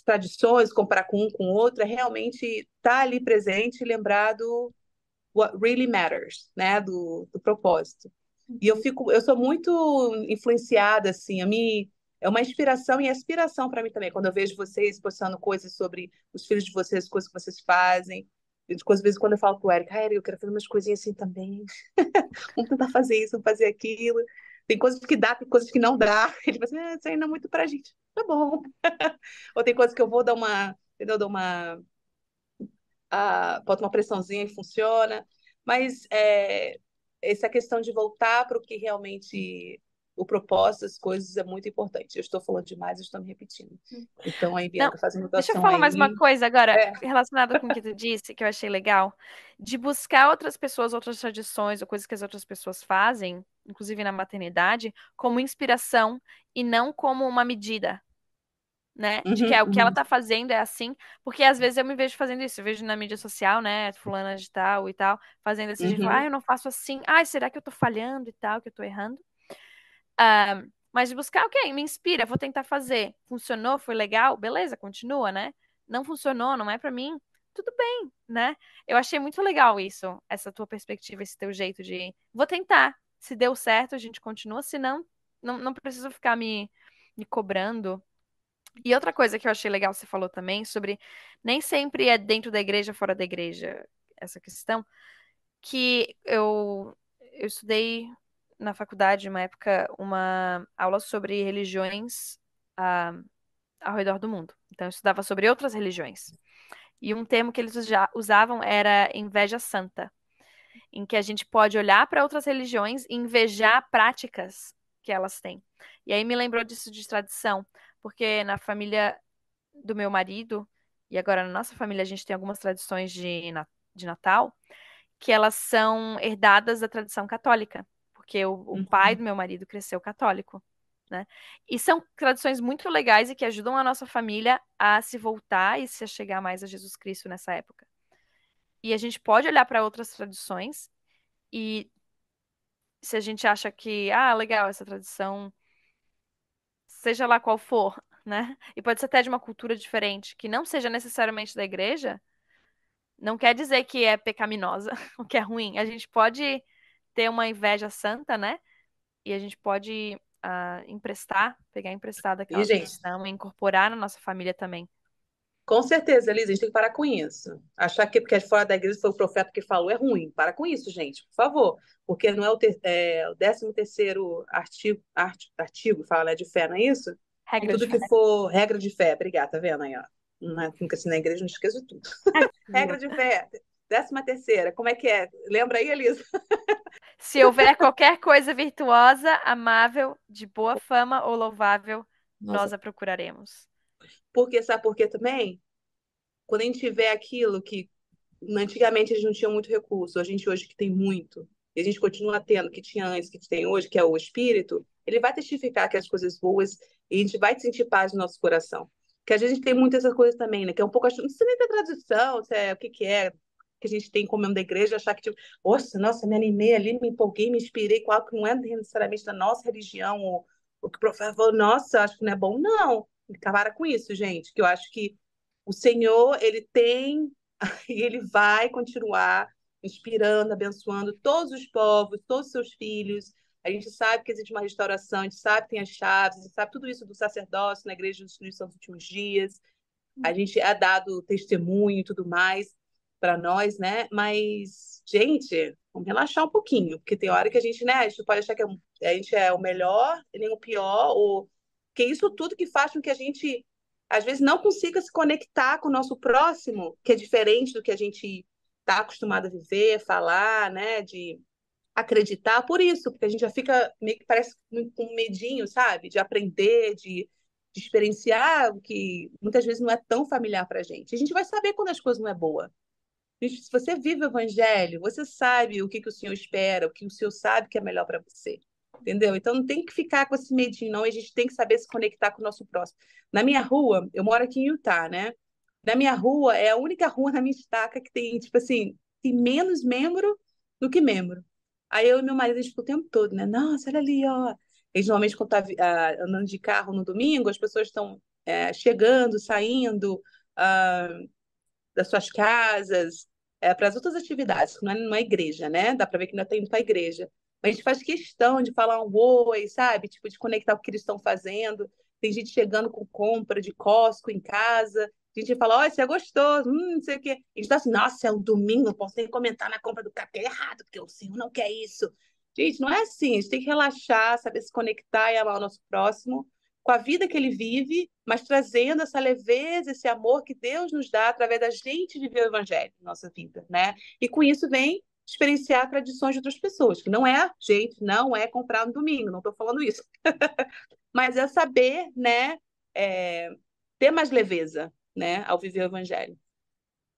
tradições, comparar com um com o outro, é realmente estar ali presente e lembrar do what really matters, né? Do propósito. E eu sou muito influenciada, assim, é uma inspiração e aspiração para mim também, quando eu vejo vocês postando coisas sobre os filhos de vocês, coisas que vocês fazem. Às vezes, quando eu falo com o Eric, Eric, eu quero fazer umas coisinhas assim também. Vamos tentar fazer isso, vamos fazer aquilo. Tem coisas que dá, tem coisas que não dá. Ele fala assim, isso aí não é muito pra gente. Tá bom. Ou tem coisas que eu vou dar uma, entendeu? Dar uma, bota uma pressãozinha e funciona. Mas essa questão de voltar para o que realmente o propósito das coisas é muito importante. Eu estou falando demais, eu estou me repetindo. Então, aí, Não, Bianca, faz deixa eu anotação falar mais uma aí. coisa agora, É. relacionada com o que tu disse, que eu achei legal, de buscar outras pessoas, outras tradições, ou coisas que as outras pessoas fazem, inclusive na maternidade, como inspiração e não como uma medida, né? De que Uhum, o que ela uhum, tá fazendo é assim, porque às vezes eu me vejo fazendo isso, eu vejo na mídia social, né, fulana de tal e tal, fazendo assim, a gente fala, uhum, eu não faço assim, será que eu tô falhando e tal, que eu tô errando? Mas de buscar, ok, me inspira, vou tentar fazer. Funcionou, foi legal, beleza, continua, né? Não funcionou, não é pra mim, tudo bem, né? Eu achei muito legal isso, essa tua perspectiva, esse teu jeito de, vou tentar. Se deu certo, a gente continua, se não, não preciso ficar me cobrando. E outra coisa que eu achei legal, você falou também, sobre nem sempre é dentro da igreja, fora da igreja, essa questão que eu estudei na faculdade, uma época, uma aula sobre religiões ah, ao redor do mundo. Então, eu estudava sobre outras religiões. E um termo que eles usavam era inveja santa, em que a gente pode olhar para outras religiões e invejar práticas que elas têm. E aí me lembrou disso de tradição, porque na família do meu marido, e agora na nossa família a gente tem algumas tradições de Natal, que elas são herdadas da tradição católica, porque o pai uhum. do meu marido cresceu católico, né? E são tradições muito legais e que ajudam a nossa família a se voltar e se chegar mais a Jesus Cristo nessa época. E a gente pode olhar para outras tradições e se a gente acha que, legal, essa tradição, seja lá qual for, né? E pode ser até de uma cultura diferente, que não seja necessariamente da igreja, não quer dizer que é pecaminosa, o que é ruim. A gente pode ter uma inveja santa, né? E a gente pode pegar emprestada E, aquela gente, tradição e incorporar na nossa família também. com certeza, Elisa, a gente tem que parar com isso. Achar que porque é fora da igreja foi o profeta que falou é ruim. Para com isso, gente, por favor. Porque não é o 13º artigo, fala, né, de fé, não é isso? Que Regra de tudo fé. que for regra de fé. Obrigada, tá vendo aí, ó? Nunca assinei na igreja, não esqueço de tudo. Regra de fé. 13ª, como é que é? Lembra aí, Elisa? Se houver qualquer coisa virtuosa, amável, de boa fama ou louvável, nós Nossa. a procuraremos. Porque, sabe por quê também? Quando a gente tiver aquilo que antigamente eles não tinham muito recurso, a gente hoje que tem muito, e a gente continua tendo, que tinha antes, que tem hoje, que é o espírito, ele vai testificar que as coisas boas, e a gente vai sentir paz no nosso coração. Que às vezes a gente tem muitas essas coisas também, né? Que é um pouco, não sei nem da tradição, se é, o que que é, que a gente tem como membro da igreja, achar que, tipo, nossa, me animei ali, me empolguei, me inspirei com algo que não é necessariamente da nossa religião, ou o que o profeta falou, nossa, acho que não é bom. Não, para com isso, gente, que eu acho que o Senhor, ele tem e ele vai continuar inspirando, abençoando todos os povos, todos os seus filhos. A gente sabe que existe uma restauração, a gente sabe que tem as chaves, a gente sabe tudo isso do sacerdócio na Igreja dos Cristãos dos Últimos Dias. A gente é dado testemunho e tudo mais para nós, né? Mas, gente, vamos relaxar um pouquinho, porque tem hora que a gente, né, a gente pode achar que a gente é o melhor e nem o pior, ou que isso tudo que faz com que a gente, às vezes, não consiga se conectar com o nosso próximo, que é diferente do que a gente está acostumado a viver, falar, né, de acreditar por isso, porque a gente já fica meio que parece com medinho, sabe? De aprender, de experienciar o que muitas vezes não é tão familiar para a gente. A gente vai saber quando as coisas não é boa. Gente, se você vive o evangelho, você sabe o que que o Senhor espera, o que o Senhor sabe que é melhor para você. Entendeu? Então não tem que ficar com esse medinho, não. A gente tem que saber se conectar com o nosso próximo. Na minha rua, eu moro aqui em Utah, né? Na minha rua, é a única rua na minha estaca que tem, tipo assim, tem menos membro do que membro. Aí eu e meu marido, a gente fica o tempo todo, né? Nossa, olha ali, ó. Eles normalmente, quando tá andando de carro no domingo, as pessoas estão chegando, saindo, ah, das suas casas, para as outras atividades, que não é igreja, né? Dá para ver que não está indo para a igreja. Mas a gente faz questão de falar um oi, sabe? Tipo, de conectar o que eles estão fazendo. Tem gente chegando com compra de Costco em casa. A gente fala, olha, isso é gostoso, não sei o quê. A gente tá assim, nossa, é um domingo, não posso nem comentar na compra do café errado, porque o Senhor não quer isso. Gente, não é assim. A gente tem que relaxar, saber se conectar e amar o nosso próximo com a vida que ele vive, mas trazendo essa leveza, esse amor que Deus nos dá através da gente viver o evangelho na nossa vida, né? E com isso vem experienciar tradições de outras pessoas, que não é, gente, não é comprar no domingo, não estou falando isso, mas é saber, né, é, ter mais leveza, né, ao viver o evangelho.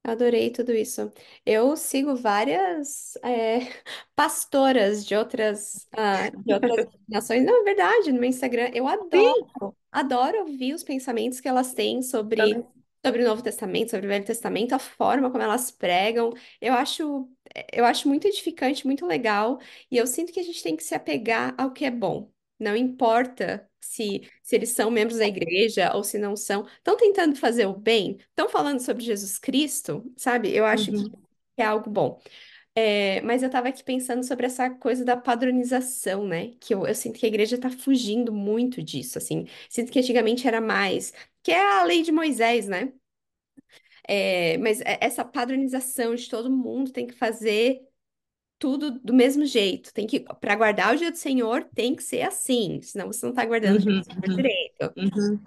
Adorei tudo isso. Eu sigo várias pastoras de outras nações. Não, é verdade, no meu Instagram. Eu Sim, adoro ouvir os pensamentos que elas têm também. sobre o Novo Testamento, sobre o Velho Testamento, a forma como elas pregam. Eu acho muito edificante, muito legal. E eu sinto que a gente tem que se apegar ao que é bom. Não importa se eles são membros da igreja ou se não são. Estão tentando fazer o bem? Estão falando sobre Jesus Cristo? Sabe? Eu acho que Uhum, é algo bom. Mas eu estava aqui pensando sobre essa coisa da padronização, né? Que eu sinto que a igreja está fugindo muito disso, assim. Sinto que antigamente era mais, que é a lei de Moisés, né? Mas essa padronização de todo mundo tem que fazer tudo do mesmo jeito. Tem que, para guardar o dia do Senhor, tem que ser assim, senão você não está guardando o dia uhum, do Senhor direito. uhum,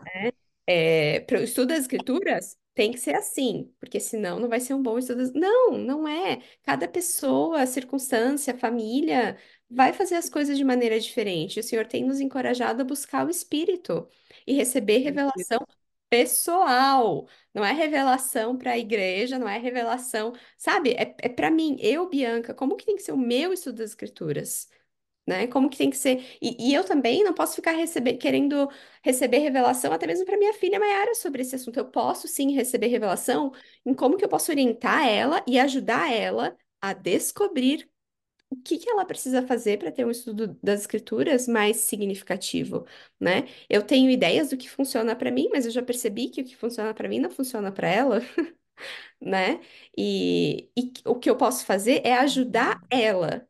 Para o estudo das escrituras, tem que ser assim, porque senão não vai ser um bom estudo. Não, não é. Cada pessoa, circunstância, família, vai fazer as coisas de maneira diferente. O Senhor tem nos encorajado a buscar o Espírito e receber uhum. revelação pessoal. Não é revelação para a igreja, não é revelação, sabe? É para mim, eu, Bianca, como que tem que ser o meu estudo das escrituras? Né? Como que tem que ser. E eu também não posso ficar querendo receber revelação, até mesmo para minha filha Mayara, sobre esse assunto. Eu posso sim receber revelação em como que eu posso orientar ela e ajudar ela a descobrir o que que ela precisa fazer para ter um estudo das escrituras mais significativo, né? Eu tenho ideias do que funciona para mim, mas eu já percebi que o que funciona para mim não funciona para ela, né? E o que eu posso fazer é ajudar ela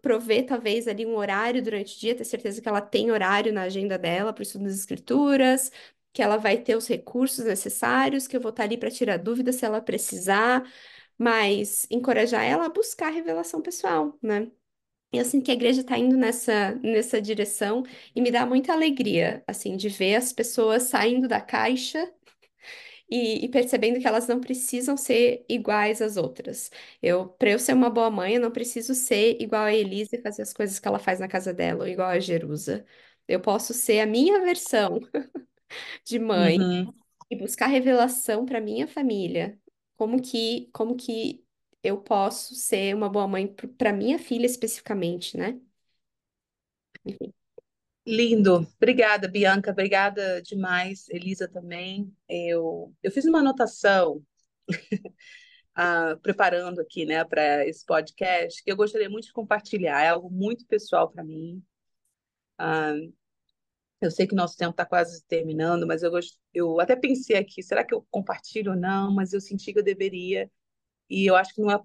prover talvez ali um horário durante o dia, ter certeza que ela tem horário na agenda dela para o estudo das escrituras, que ela vai ter os recursos necessários, que eu vou estar ali para tirar dúvidas se ela precisar, mas encorajar ela a buscar a revelação pessoal, né? E eu sinto que a igreja está indo nessa direção e me dá muita alegria, assim, de ver as pessoas saindo da caixa e percebendo que elas não precisam ser iguais às outras. Para eu ser uma boa mãe, eu não preciso ser igual a Elise e fazer as coisas que ela faz na casa dela, ou igual a Jerusa. Eu posso ser a minha versão de mãe Uhum. e buscar revelação para minha família. Como que eu posso ser uma boa mãe para minha filha especificamente, né? Enfim. Lindo. Obrigada, Bianca. Obrigada demais. Elisa também. Eu fiz uma anotação, preparando aqui, né, para esse podcast, que eu gostaria muito de compartilhar. É algo muito pessoal para mim. Ah, eu sei que nosso tempo está quase terminando, mas eu até pensei aqui, será que eu compartilho ou não? Mas eu senti que eu deveria. E eu acho que não é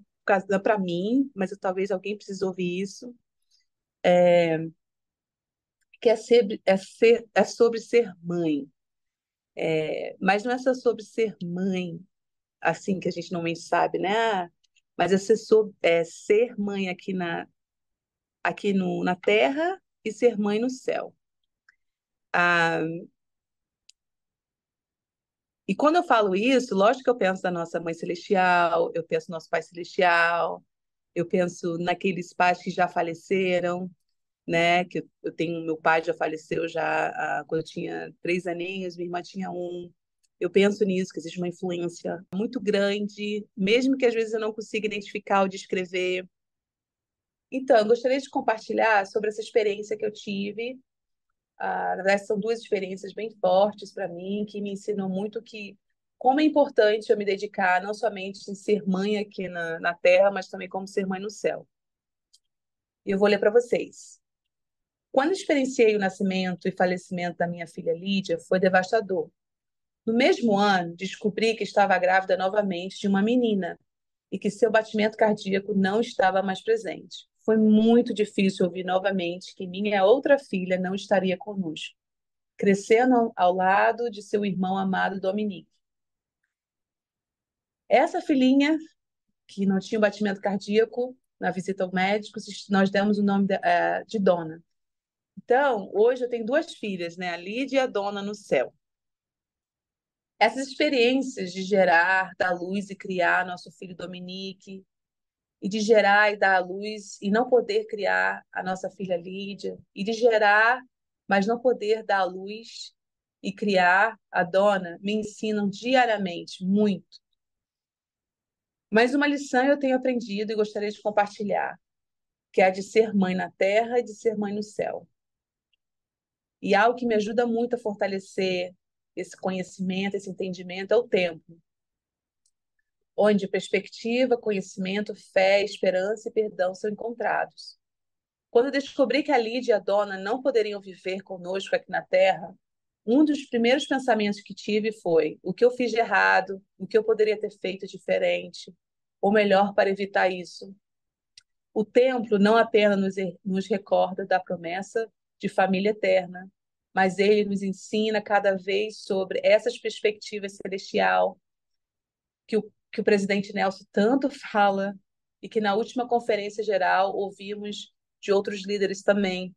para mim, mas talvez alguém precise ouvir isso. Que é sobre ser mãe. Mas não é só sobre ser mãe, assim que a gente normalmente sabe, né? Mas ser mãe aqui na Terra e ser mãe no céu. Ah, e quando eu falo isso, lógico que eu penso da nossa mãe celestial, eu penso no nosso pai celestial, eu penso naqueles pais que já faleceram, né? Que eu tenho, meu pai já faleceu quando eu tinha 3 aninhos, minha irmã tinha um. Eu penso nisso, que existe uma influência muito grande, mesmo que às vezes eu não consiga identificar ou descrever. Então, eu gostaria de compartilhar sobre essa experiência que eu tive. Na verdade, são duas experiências bem fortes para mim, que me ensinam muito que como é importante eu me dedicar não somente em ser mãe aqui na Terra, mas também como ser mãe no céu. E eu vou ler para vocês. Quando experienciei o nascimento e falecimento da minha filha Lídia, foi devastador. No mesmo ano, descobri que estava grávida novamente de uma menina e que seu batimento cardíaco não estava mais presente. Foi muito difícil ouvir novamente que minha outra filha não estaria conosco, crescendo ao lado de seu irmão amado Dominique. Essa filhinha, que não tinha batimento cardíaco, na visita ao médico, nós demos o nome de Dona. Então, hoje eu tenho duas filhas, né? A Lídia e a Dona no céu. Essas experiências de gerar, dar luz e criar nosso filho Dominique, e de gerar e dar à luz e não poder criar a nossa filha Lídia, e de gerar, mas não poder dar à luz e criar a Dona, me ensinam diariamente muito. Mas uma lição eu tenho aprendido e gostaria de compartilhar, que é a de ser mãe na terra e de ser mãe no céu. E algo que me ajuda muito a fortalecer esse conhecimento, esse entendimento, é o tempo, onde perspectiva, conhecimento, fé, esperança e perdão são encontrados. Quando eu descobri que a Lídia e a Dona não poderiam viver conosco aqui na Terra, um dos primeiros pensamentos que tive foi: o que eu fiz de errado, o que eu poderia ter feito diferente, ou melhor, para evitar isso. O templo não apenas nos recorda da promessa de família eterna, mas ele nos ensina cada vez sobre essas perspectivas celestial que o presidente Nelson tanto fala e que na última conferência geral ouvimos de outros líderes também.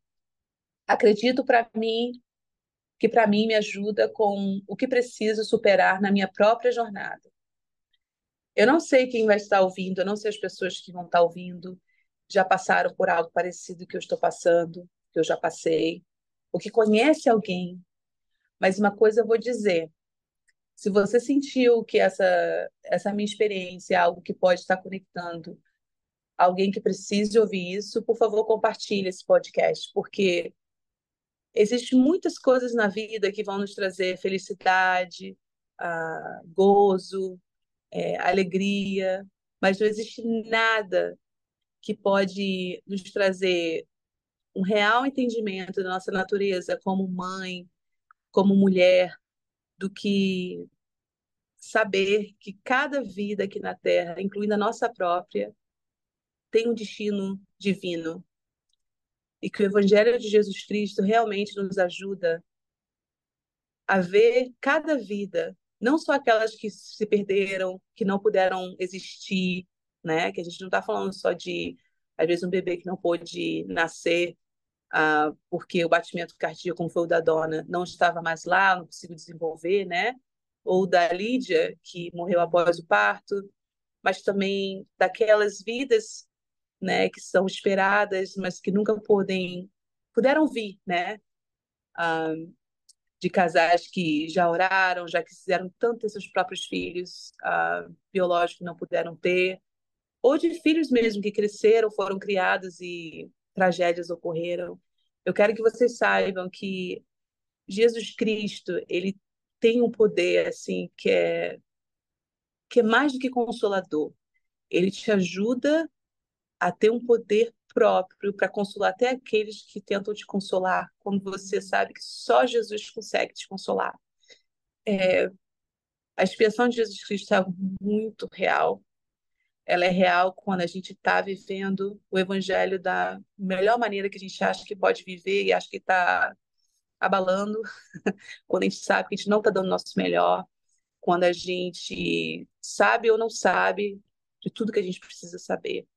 Acredito que para mim me ajuda com o que preciso superar na minha própria jornada. Eu não sei quem vai estar ouvindo, eu não sei as pessoas que vão estar ouvindo já passaram por algo parecido que eu estou passando, que eu já passei, ou que conhece alguém. Mas uma coisa eu vou dizer: se você sentiu que essa minha experiência é algo que pode estar conectando alguém que precise ouvir isso, por favor, compartilhe esse podcast, porque existem muitas coisas na vida que vão nos trazer felicidade, gozo, alegria, mas não existe nada que pode nos trazer um real entendimento da nossa natureza como mãe, como mulher, do que saber que cada vida aqui na Terra, incluindo a nossa própria, tem um destino divino e que o Evangelho de Jesus Cristo realmente nos ajuda a ver cada vida, não só aquelas que se perderam, que não puderam existir, né? Que a gente não está falando só de, às vezes, um bebê que não pôde nascer porque o batimento cardíaco, como foi o da Dona, não estava mais lá, não conseguiu desenvolver, né? Ou da Lídia, que morreu após o parto, mas também daquelas vidas, né, que são esperadas, mas que nunca puderam vir, né? De casais que já oraram, já quiseram tanto ter seus próprios filhos, biológicos que não puderam ter, ou de filhos mesmo que cresceram, foram criados e tragédias ocorreram. Eu quero que vocês saibam que Jesus Cristo, ele tem um poder assim que é mais do que consolador. Ele te ajuda a ter um poder próprio para consolar até aqueles que tentam te consolar, quando você sabe que só Jesus consegue te consolar. A expiação de Jesus Cristo é algo muito real. Ela é real quando a gente está vivendo o evangelho da melhor maneira que a gente acha que pode viver e acha que está abalando, quando a gente sabe que a gente não está dando o nosso melhor, quando a gente sabe ou não sabe de tudo que a gente precisa saber.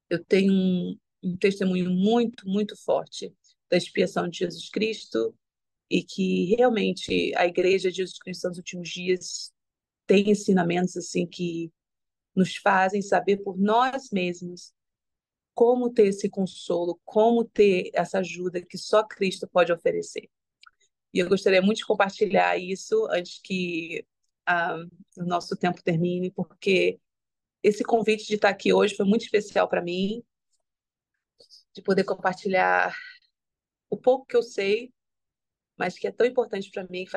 Eu tenho um testemunho muito, muito forte da expiação de Jesus Cristo e que realmente a Igreja de Jesus Cristo nos últimos dias tem ensinamentos assim que nos fazem saber por nós mesmos como ter esse consolo, como ter essa ajuda que só Cristo pode oferecer. E eu gostaria muito de compartilhar isso antes que ah, o nosso tempo termine, porque esse convite de estar aqui hoje foi muito especial para mim, de poder compartilhar o pouco que eu sei, mas que é tão importante para mim, que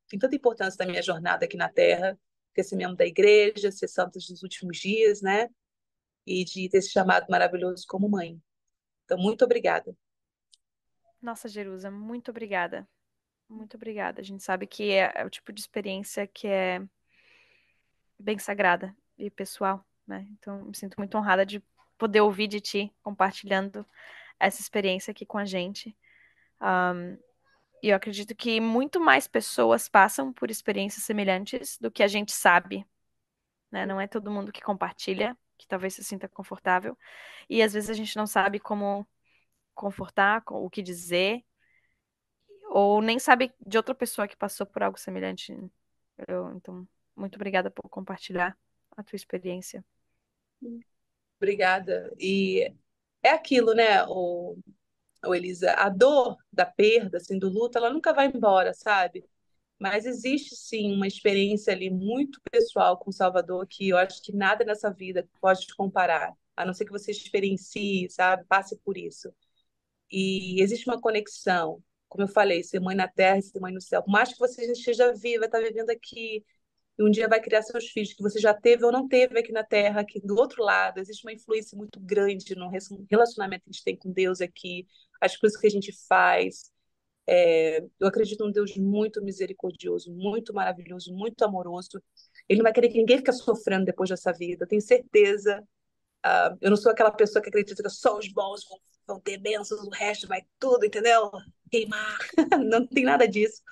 tem tanta importância na minha jornada aqui na Terra, ter ser membro da igreja, ser santo dos últimos dias, né? E de ter esse chamado maravilhoso como mãe. Então, muito obrigada. Nossa, Jerusa, muito obrigada. Muito obrigada. A gente sabe que é o tipo de experiência que é bem sagrada e pessoal, né? Então, me sinto muito honrada de poder ouvir de ti compartilhando essa experiência aqui com a gente. E eu acredito que muito mais pessoas passam por experiências semelhantes do que a gente sabe, né? Não é todo mundo que compartilha, que talvez se sinta confortável. E às vezes a gente não sabe como confortar, o que dizer, ou nem sabe de outra pessoa que passou por algo semelhante. Então, muito obrigada por compartilhar a tua experiência. Obrigada. E é aquilo, né, o Elisa, a dor da perda, assim, do luto, ela nunca vai embora, sabe? Mas existe sim uma experiência ali muito pessoal com o Salvador que eu acho que nada nessa vida pode te comparar, a não ser que você experiencie, sabe? Passe por isso. E existe uma conexão, como eu falei, ser mãe na terra e ser mãe no céu. Por mais que você esteja viva, está vivendo aqui, e um dia vai criar seus filhos, que você já teve ou não teve aqui na terra, aqui do outro lado, existe uma influência muito grande no relacionamento que a gente tem com Deus aqui, as coisas que a gente faz. Eu acredito num Deus muito misericordioso, muito maravilhoso, muito amoroso. Ele não vai querer que ninguém fique sofrendo depois dessa vida, eu tenho certeza. Eu não sou aquela pessoa que acredita que só os bons vão ter bênçãos, o resto vai tudo, entendeu? Queimar. Não tem nada disso.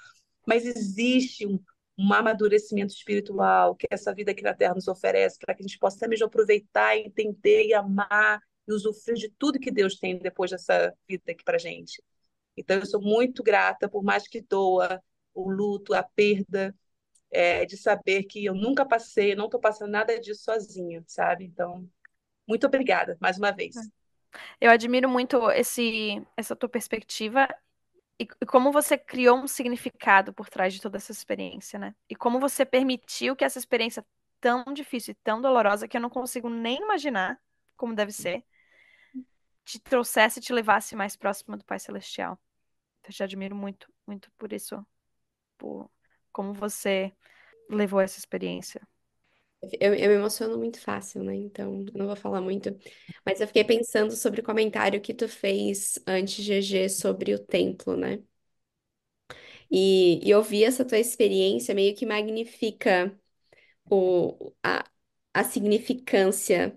Mas existe um amadurecimento espiritual que essa vida aqui na Terra nos oferece para que a gente possa até mesmo aproveitar, entender e amar e usufruir de tudo que Deus tem depois dessa vida aqui para gente. Então, eu sou muito grata, por mais que doa o luto, a perda, de saber que eu nunca passei, não estou passando nada disso sozinha, sabe? Então, muito obrigada, mais uma vez. Eu admiro muito essa tua perspectiva e como você criou um significado por trás de toda essa experiência, né? E como você permitiu que essa experiência tão difícil e tão dolorosa que eu não consigo nem imaginar como deve ser, te trouxesse e te levasse mais próxima do Pai Celestial. Então, eu te admiro muito, muito por isso, por como você levou essa experiência. Eu me emociono muito fácil, né? Então, eu não vou falar muito. Mas eu fiquei pensando sobre o comentário que tu fez antes, GG, sobre o templo, né? E ouvir essa tua experiência meio que magnifica o, a, a significância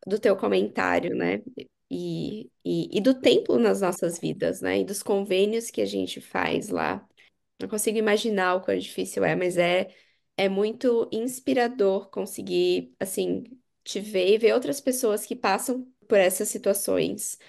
do teu comentário, né? E do templo nas nossas vidas, né? E dos convênios que a gente faz lá. Não consigo imaginar o quão difícil é, mas é muito inspirador conseguir, assim, te ver e ver outras pessoas que passam por essas situações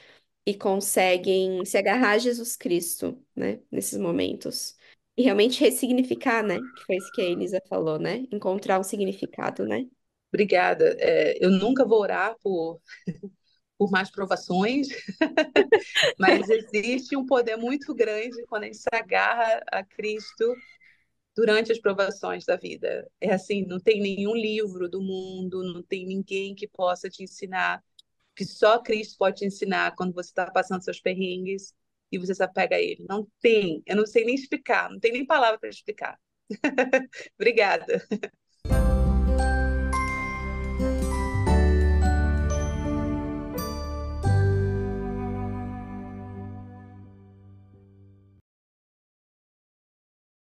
e conseguem se agarrar a Jesus Cristo, né, nesses momentos. E realmente ressignificar, né? Que foi isso que a Elisa falou, né? Encontrar um significado, né? Obrigada. Eu nunca vou orar por mais provações, mas existe um poder muito grande quando a gente se agarra a Cristo durante as provações da vida. É assim, não tem nenhum livro do mundo, não tem ninguém que possa te ensinar, que só Cristo pode te ensinar quando você está passando seus perrengues e você se apega a Ele. Não tem, eu não sei nem explicar, não tem nem palavra para explicar. Obrigada.